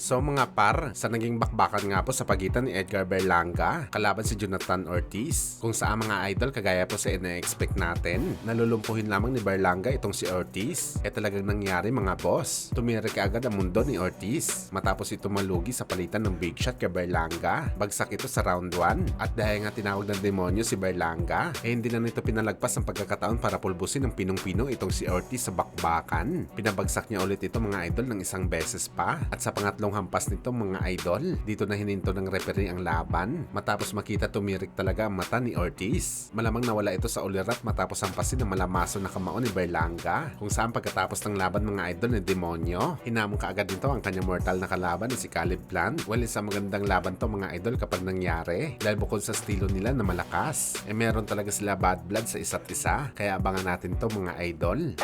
So mga par, sa naging bakbakan nga po sa pagitan ni Edgar Berlanga kalaban si Jonathan Ortiz, kung saan mga idol kagaya po sa ina-expect natin, nalulumpuhin lamang ni Berlanga itong si Ortiz. Talagang nangyari mga boss. Tumirik agad ang mundo ni Ortiz matapos ito malugi sa palitan ng big shot kay Berlanga. Bagsak ito sa round 1 at dahil nga tinawag ng demonyo si Berlanga, hindi na nito pinalagpas ang pagkakataon para pulbusin ng pinong-pino itong si Ortiz sa bakbakan. Pinabagsak niya ulit ito mga idol ng isang beses pa at sa pangatlong hampas nito mga idol, dito na hininto ng referee ang laban matapos makita tumirik talaga ang mata ni Ortiz. Malamang nawala ito sa ulirat matapos hampasin ng malamaso na kamao ni Berlanga, kung saan pagkatapos ng laban mga idol ni demonyo, hinamon kaagad nito ang kanyang mortal na kalaban na si Caleb Plant. Well, isang magandang laban to mga idol kapag nangyari dahil bukod sa estilo nila na malakas, meron talaga sila bad blood sa isa't isa, kaya abangan natin to mga idol.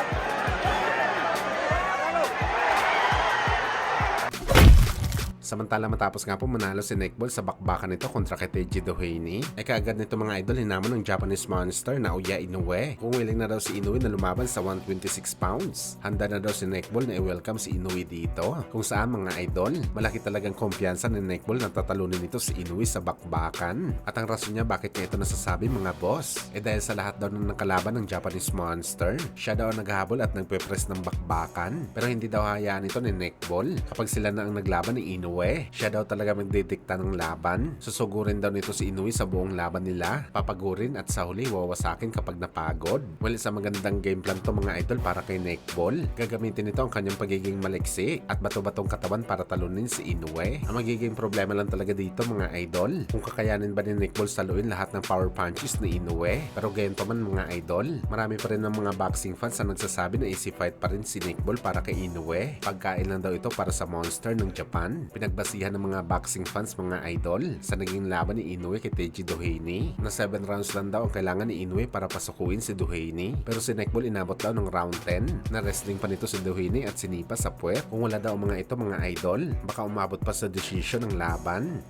Samantala matapos nga po manalo si Nick Ball sa bakbakan nito kontra kay Teji Doheny, kaagad nito mga idol hinamon ng Japanese monster na Uya Inoue kung willing na daw si Inoue na lumaban sa 126 pounds. Handa na daw si Nick Ball na i-welcome si Inoue dito, kung saan mga idol, malaki talagang kumpiyansa ni Nick Ball na tatalunin nito si Inoue sa bakbakan. At ang rason niya bakit niya ito nasasabi mga boss, dahil sa lahat daw ng nakalaban ng Japanese monster, siya daw ang naghahabol at nagpe-press ng bakbakan, pero hindi daw hayaan ito ni Nick Ball kapag sila na ang naglaban ni Inoue. Siya daw talaga magdidikta ng laban. Susugurin daw nito si Inoue sa buong laban nila, papagurin at sa huli wawasakin kapag napagod. Well, sa magandang game plan to mga idol para kay Nick Ball. Gagamitin nito ang kanyang pagiging maliksi at bato-batong katawan para talunin si Inoue. Ang magiging problema lang talaga dito mga idol, kung kakayanin ba ni Nick Ball saluin lahat ng power punches ni Inoue. Pero gayon pa man mga idol, marami pa rin ng mga boxing fans na nagsasabi na easy fight pa rin si Nick Ball para kay Inoue. Pagkain lang daw ito para sa monster ng Japan. Pinagbasihan ng mga boxing fans mga idol sa naging laban ni Inoue kay Teji Doheny na 7 rounds lang daw ang kailangan ni Inoue para pasukuin si Doheny, pero si Nick Ball inabot daw ng round 10 na wrestling pa nito si Doheny at sinipa sa puwet. Kung wala daw mga ito mga idol, baka umabot pa sa decision ng laban.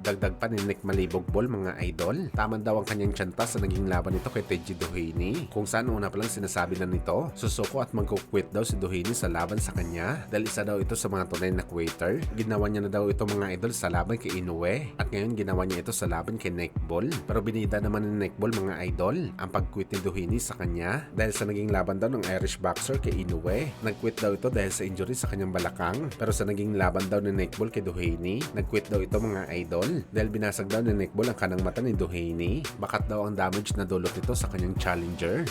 Dagdag pa ni Nick Malibog Ball mga idol, taman daw ang kanyang tiyanta sa naging laban nito kay Teji Doheny, kung saan una pa lang sinasabi na nito susuko at magkukwit daw si Doheny sa laban sa kanya dahil isa daw ito sa mga tunay na quitter. Ginawa niya na daw ito mga idol sa laban kay Inoue at ngayon ginawa niya ito sa laban kay Nick Ball, pero binida naman ni Nick Ball mga idol ang pagquit ni Doheny sa kanya dahil sa naging laban daw ng Irish boxer kay Inoue. Nagquit daw ito dahil sa injury sa kanyang balakang, pero sa naging laban daw ni Nick Ball kay Doheny, nagquit daw ito mga idol dahil binasag daw ni Nick Ball ang kanang mata ni Doheny. Bakat daw ang damage na dulot nito sa kanyang challenger.